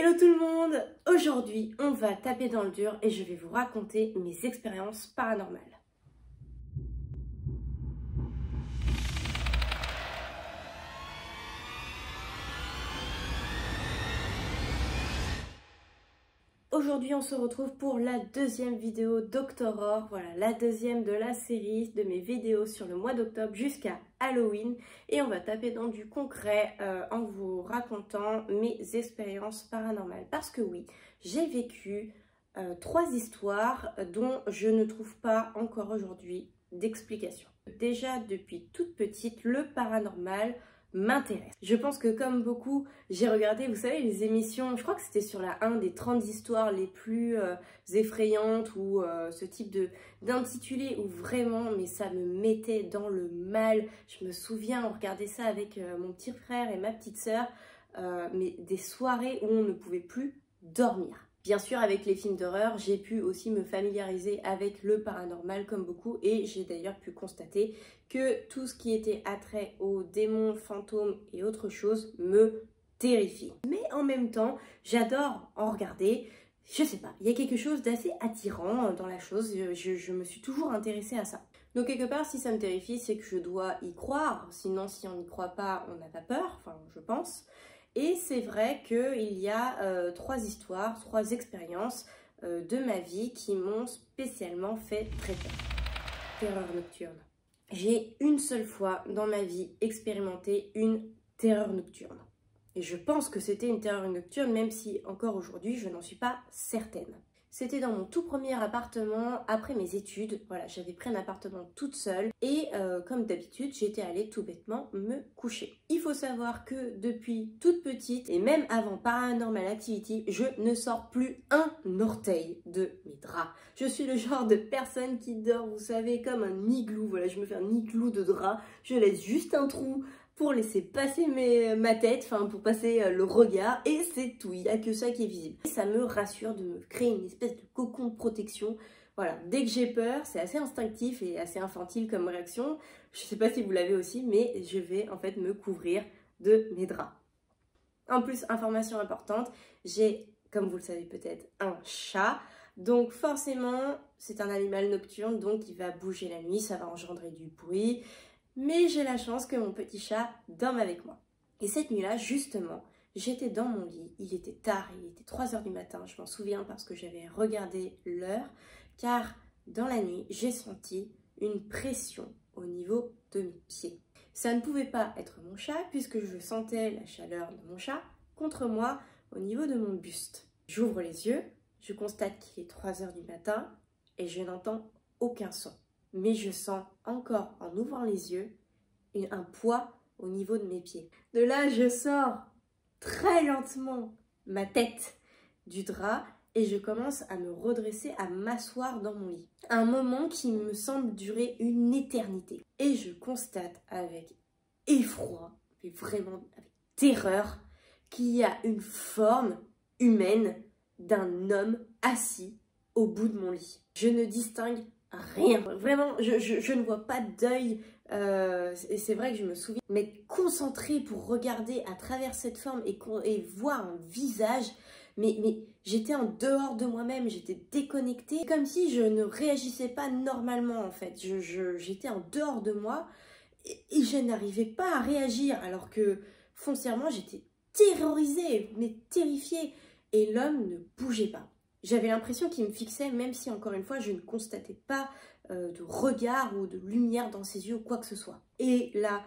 Hello tout le monde! Aujourd'hui, on va taper dans le dur et je vais vous raconter mes expériences paranormales. Aujourd'hui, on se retrouve pour la deuxième vidéo d'Octoror. Voilà, la deuxième de la série de mes vidéos sur le mois d'octobre jusqu'à Halloween. Et on va taper dans du concret en vous racontant mes expériences paranormales. Parce que oui, j'ai vécu 3 histoires dont je ne trouve pas encore aujourd'hui d'explication. Déjà, depuis toute petite, le paranormal m'intéresse. Je pense que comme beaucoup, j'ai regardé, vous savez, les émissions, je crois que c'était sur la 1 des 30 histoires les plus effrayantes ou ce type d'intitulé où vraiment, mais ça me mettait dans le mal. Je me souviens, on regardait ça avec mon petit frère et ma petite sœur, mais des soirées où on ne pouvait plus dormir. Bien sûr, avec les films d'horreur, j'ai pu aussi me familiariser avec le paranormal comme beaucoup et j'ai d'ailleurs pu constater que tout ce qui était attrait aux démons, fantômes et autres choses me terrifie. Mais en même temps, j'adore en regarder. Je sais pas, il y a quelque chose d'assez attirant dans la chose. Je me suis toujours intéressée à ça. Donc quelque part, si ça me terrifie, c'est que je dois y croire. Sinon, si on n'y croit pas, on n'a pas peur, enfin je pense. Et c'est vrai qu'il y a 3 histoires, 3 expériences de ma vie qui m'ont spécialement fait très peur. Terreur nocturne. J'ai une seule fois dans ma vie expérimenté une terreur nocturne. Et je pense que c'était une terreur nocturne, même si encore aujourd'hui je n'en suis pas certaine. C'était dans mon tout premier appartement après mes études. Voilà, j'avais pris un appartement toute seule et comme d'habitude, j'étais allée tout bêtement me coucher. Il faut savoir que depuis toute petite et même avant Paranormal Activity, je ne sors plus un orteil de mes draps. Je suis le genre de personne qui dort, vous savez, comme un igloo. Voilà, je me fais un igloo de drap. Je laisse juste un trou pour laisser passer ma tête, enfin pour passer le regard, et c'est tout, il n'y a que ça qui est visible. Et ça me rassure de me créer une espèce de cocon de protection. Voilà, dès que j'ai peur, c'est assez instinctif et assez infantile comme réaction. Je ne sais pas si vous l'avez aussi, mais je vais en fait me couvrir de mes draps. En plus, information importante, j'ai, comme vous le savez peut-être, un chat. Donc forcément, c'est un animal nocturne, donc il va bouger la nuit, ça va engendrer du bruit. Mais j'ai la chance que mon petit chat dorme avec moi. Et cette nuit-là, justement, j'étais dans mon lit, il était tard, il était 3 h du matin, je m'en souviens parce que j'avais regardé l'heure, car dans la nuit, j'ai senti une pression au niveau de mes pieds. Ça ne pouvait pas être mon chat, puisque je sentais la chaleur de mon chat contre moi au niveau de mon buste. J'ouvre les yeux, je constate qu'il est 3 h du matin et je n'entends aucun son. Mais je sens encore, en ouvrant les yeux, un poids au niveau de mes pieds. De là, je sors très lentement ma tête du drap et je commence à me redresser, à m'asseoir dans mon lit. Un moment qui me semble durer une éternité. Et je constate avec effroi, mais vraiment avec terreur, qu'il y a une forme humaine d'un homme assis au bout de mon lit. Je ne distingue rien. Vraiment, je ne vois pas d'œil. Et c'est vrai que je me souviens m'être concentrée pour regarder à travers cette forme et voir un visage. Mais j'étais en dehors de moi-même, j'étais déconnectée. Comme si je ne réagissais pas normalement en fait. J'étais en dehors de moi et je n'arrivais pas à réagir. Alors que foncièrement, j'étais terrorisée, mais terrifiée. Et l'homme ne bougeait pas. J'avais l'impression qu'il me fixait, même si encore une fois je ne constatais pas de regard ou de lumière dans ses yeux ou quoi que ce soit. Et là,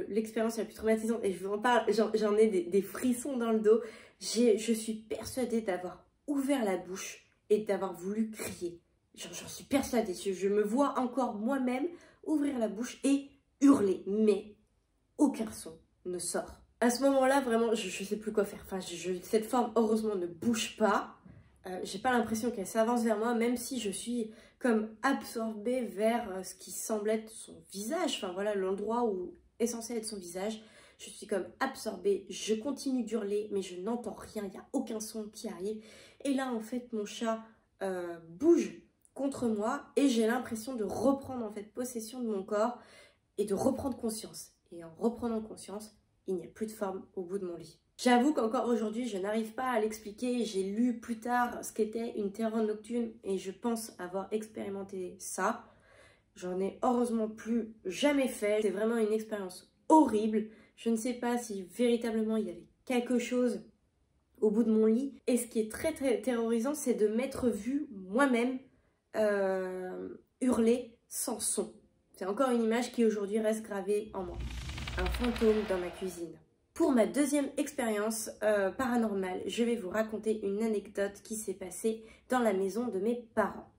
l'expérience la plus traumatisante, et je vous en parle, j'en ai des frissons dans le dos, je suis persuadée d'avoir ouvert la bouche et d'avoir voulu crier. J'en suis persuadée, je me vois encore moi-même ouvrir la bouche et hurler, mais aucun son ne sort. À ce moment-là, vraiment, je ne sais plus quoi faire. Enfin, cette forme, heureusement, ne bouge pas. J'ai pas l'impression qu'elle s'avance vers moi, même si je suis comme absorbée vers ce qui semble être son visage. Enfin voilà, l'endroit où est censé être son visage. Je suis comme absorbée, je continue d'hurler, mais je n'entends rien, il n'y a aucun son qui arrive. Et là, en fait, mon chat bouge contre moi et j'ai l'impression de reprendre en fait possession de mon corps et de reprendre conscience. Et en reprenant conscience, il n'y a plus de forme au bout de mon lit. J'avoue qu'encore aujourd'hui, je n'arrive pas à l'expliquer. J'ai lu plus tard ce qu'était une terreur nocturne et je pense avoir expérimenté ça. J'en ai heureusement plus jamais fait. C'est vraiment une expérience horrible. Je ne sais pas si véritablement il y avait quelque chose au bout de mon lit. Et ce qui est très très terrorisant, c'est de m'être vue moi-même hurler sans son. C'est encore une image qui aujourd'hui reste gravée en moi. Un fantôme dans ma cuisine. Pour ma deuxième expérience paranormale, je vais vous raconter une anecdote qui s'est passée dans la maison de mes parents.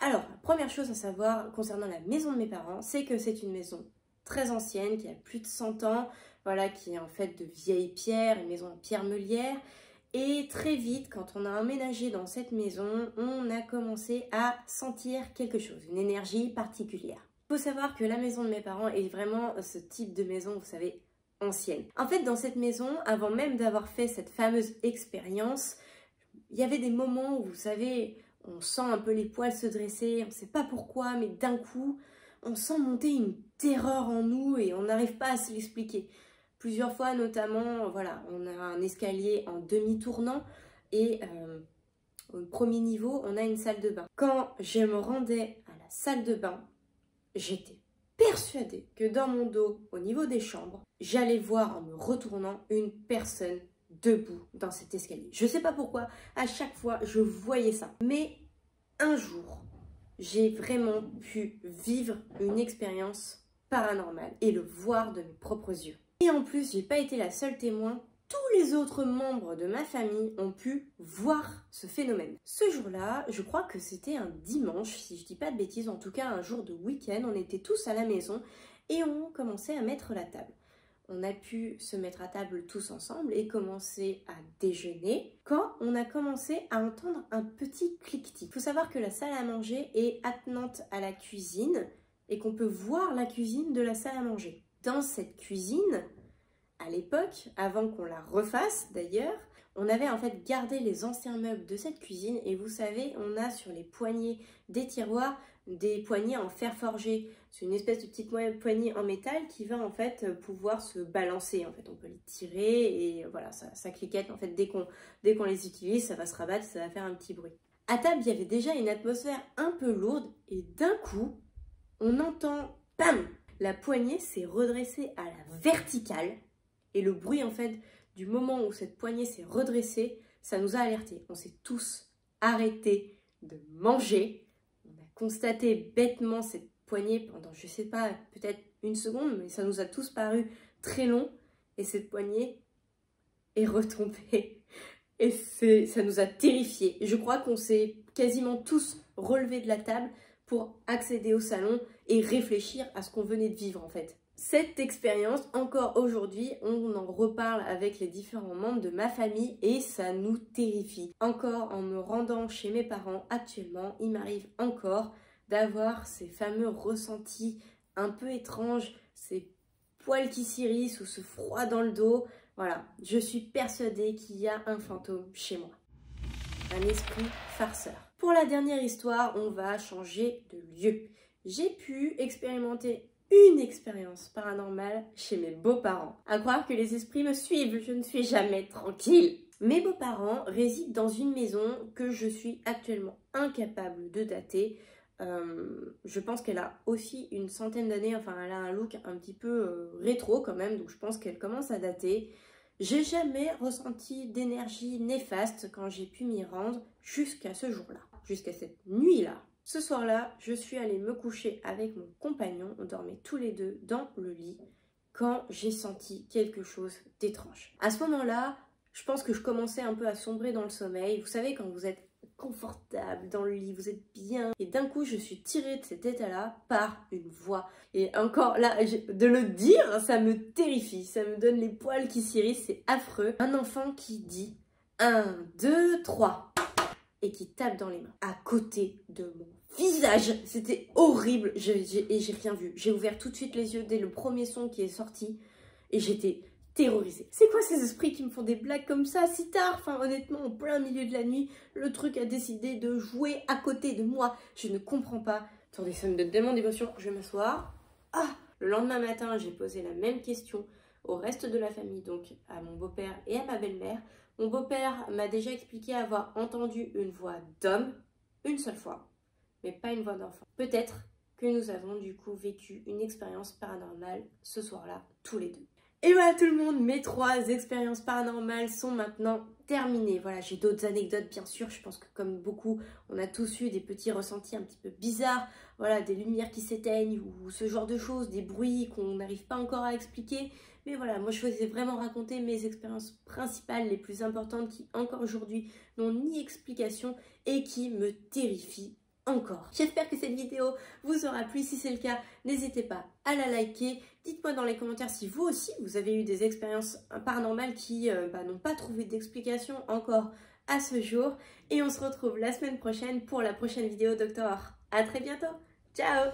Alors, la première chose à savoir concernant la maison de mes parents, c'est que c'est une maison très ancienne, qui a plus de 100 ans, voilà, qui est en fait de vieilles pierres, une maison en pierre meulière. Et très vite, quand on a emménagé dans cette maison, on a commencé à sentir quelque chose, une énergie particulière. Il faut savoir que la maison de mes parents est vraiment ce type de maison, vous savez, ancienne. En fait, dans cette maison, avant même d'avoir fait cette fameuse expérience, il y avait des moments où, vous savez, on sent un peu les poils se dresser, on ne sait pas pourquoi, mais d'un coup, on sent monter une terreur en nous et on n'arrive pas à se l'expliquer. Plusieurs fois, notamment, voilà, on a un escalier en demi-tournant et au premier niveau, on a une salle de bain. Quand je me rendais à la salle de bain, j'étais persuadée que dans mon dos, au niveau des chambres, j'allais voir en me retournant une personne debout dans cet escalier. Je ne sais pas pourquoi, à chaque fois, je voyais ça. Mais un jour, j'ai vraiment pu vivre une expérience paranormale et le voir de mes propres yeux. Et en plus, j'ai pas été la seule témoin. Tous les autres membres de ma famille ont pu voir ce phénomène. Ce jour-là, je crois que c'était un dimanche, si je dis pas de bêtises, en tout cas un jour de week-end, on était tous à la maison et on commençait à mettre la table. On a pu se mettre à table tous ensemble et commencer à déjeuner quand on a commencé à entendre un petit cliquetis. Il faut savoir que la salle à manger est attenante à la cuisine et qu'on peut voir la cuisine de la salle à manger. Dans cette cuisine, à l'époque, avant qu'on la refasse d'ailleurs, on avait en fait gardé les anciens meubles de cette cuisine et vous savez, on a sur les poignées des tiroirs des poignées en fer forgé. C'est une espèce de petite poignée en métal qui va en fait pouvoir se balancer. En fait, on peut les tirer et voilà, ça cliquette. En fait, dès qu'on les utilise, ça va se rabattre, ça va faire un petit bruit. À table, il y avait déjà une atmosphère un peu lourde et d'un coup, on entend PAM! La poignée s'est redressée à la verticale et le bruit en fait du moment où cette poignée s'est redressée, ça nous a alertés. On s'est tous arrêtés de manger. On a constaté bêtement cette poignée pendant, je sais pas, peut-être une seconde, mais ça nous a tous paru très long et cette poignée est retombée. Et ça nous a terrifiés. Je crois qu'on s'est quasiment tous relevés de la table pour accéder au salon et réfléchir à ce qu'on venait de vivre en fait. Cette expérience, encore aujourd'hui, on en reparle avec les différents membres de ma famille et ça nous terrifie. Encore en me rendant chez mes parents actuellement, il m'arrive encore d'avoir ces fameux ressentis un peu étranges, ces poils qui s'irrissent ou ce froid dans le dos. Voilà, je suis persuadée qu'il y a un fantôme chez moi. Un esprit farceur. Pour la dernière histoire, on va changer de lieu. J'ai pu expérimenter une expérience paranormale chez mes beaux-parents. À croire que les esprits me suivent, je ne suis jamais tranquille. Mes beaux-parents résident dans une maison que je suis actuellement incapable de dater. Je pense qu'elle a aussi une centaine d'années, enfin elle a un look un petit peu rétro quand même, donc je pense qu'elle commence à dater. J'ai jamais ressenti d'énergie néfaste quand j'ai pu m'y rendre jusqu'à ce jour-là, jusqu'à cette nuit-là. Ce soir-là, je suis allée me coucher avec mon compagnon, on dormait tous les deux dans le lit, quand j'ai senti quelque chose d'étrange. À ce moment-là, je pense que je commençais un peu à sombrer dans le sommeil. Vous savez, quand vous êtes confortable dans le lit, vous êtes bien. Et d'un coup, je suis tirée de cet état-là par une voix. Et encore là, de le dire, ça me terrifie. Ça me donne les poils qui s'irrissent, c'est affreux. Un enfant qui dit 1, 2, 3 et qui tape dans les mains à côté de mon visage. C'était horrible et j'ai rien vu. J'ai ouvert tout de suite les yeux dès le premier son qui est sorti et j'étais terrorisée. C'est quoi ces esprits qui me font des blagues comme ça si tard? Enfin honnêtement, en plein milieu de la nuit, le truc a décidé de jouer à côté de moi. Je ne comprends pas. Attendez, ça me donne tellement d'émotion. Je vais m'asseoir. Ah! Le lendemain matin, j'ai posé la même question au reste de la famille, donc à mon beau-père et à ma belle-mère. Mon beau-père m'a déjà expliqué avoir entendu une voix d'homme une seule fois, mais pas une voix d'enfant. Peut-être que nous avons du coup vécu une expérience paranormale ce soir-là, tous les deux. Et voilà tout le monde, mes 3 expériences paranormales sont maintenant terminées. Voilà, j'ai d'autres anecdotes bien sûr, je pense que comme beaucoup, on a tous eu des petits ressentis un petit peu bizarres. Voilà, des lumières qui s'éteignent ou ce genre de choses, des bruits qu'on n'arrive pas encore à expliquer. Mais voilà, moi je faisais vraiment raconter mes expériences principales, les plus importantes qui encore aujourd'hui n'ont ni explication et qui me terrifient encore. J'espère que cette vidéo vous aura plu. Si c'est le cas, n'hésitez pas à la liker. Dites-moi dans les commentaires si vous aussi vous avez eu des expériences paranormales qui n'ont pas trouvé d'explication encore à ce jour. Et on se retrouve la semaine prochaine pour la prochaine vidéo Doctor. À très bientôt. Ciao!